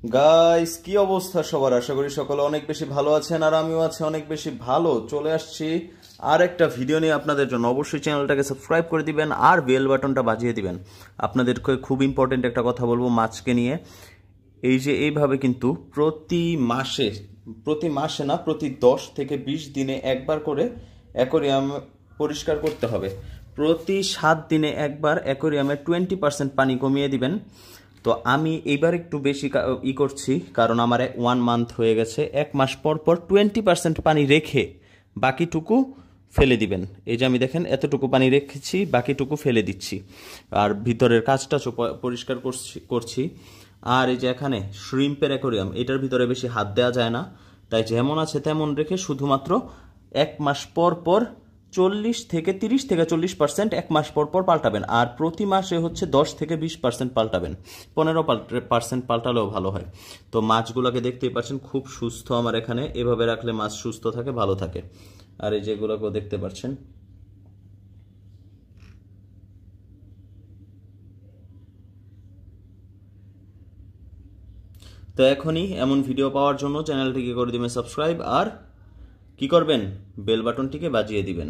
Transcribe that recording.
Guys, কি অবস্থা সবার? আশা করি সকলে অনেক বেশি ভালো আছেন, আর আমিও আছি অনেক বেশি ভালো। চলে আসছি আর একটা ভিডিও নিয়ে আপনাদের জন্য। অবশ্যই চ্যানেলটাকে সাবস্ক্রাইব করে দিবেন আর বেল বাটনটা বাজিয়ে দিবেন। আপনাদেরকে খুব ইম্পর্টেন্ট একটা কথা বলবো মাছকে নিয়ে। এই যে এইভাবে কিন্তু প্রতি মাসে না, প্রতি 10 থেকে 20 দিনে একবার করে অ্যাকোরিয়াম পরিষ্কার করতে হবে। প্রতি 7 দিনে একবার অ্যাকোরিয়ামে 20% পানি কমিয়ে দিবেন। তো আমি এইবার একটু বেশি করছি, কারণ আমার 1 মান্থ হয়ে গেছে। 1 মাস পর পর 20% পানি রেখে বাকিটুকু ফেলে দিবেন। এই যে আমি দেখেন এতটুকু পানি রেখেছি, বাকিটুকু ফেলে দিচ্ছি। আর ভিতরের কাজটা পরিষ্কার করছি। আর এই যে এখানে শ্রিম্পের অ্যাকোরিয়াম, এটার ভিতরে বেশি হাত দেওয়া যায় না, তাই যেমন আছে তেমন রেখে শুধুমাত্র 1 মাস পর পর 30 থেকে 40% 1 মাস পর পর পাল্টাবেন। আর প্রতি মাসে হচ্ছে 10 থেকে 20% পাল্টাবেন। 15% পাল্টালেও ভালো হয়। তো মাছগুলোকে দেখতেই পাচ্ছেন খুব সুস্থ আমার এখানে। এভাবে রাখলে মাছ সুস্থ থাকে, ভালো থাকে। আর এই যেগুলোকেও দেখতে পাচ্ছেন। তো এখনই এমন ভিডিও পাওয়ার জন্য চ্যানেলটিকে করে দিবেন সাবস্ক্রাইব, আর কি করবেন, বেল বাটনটিকে বাজিয়ে দিবেন।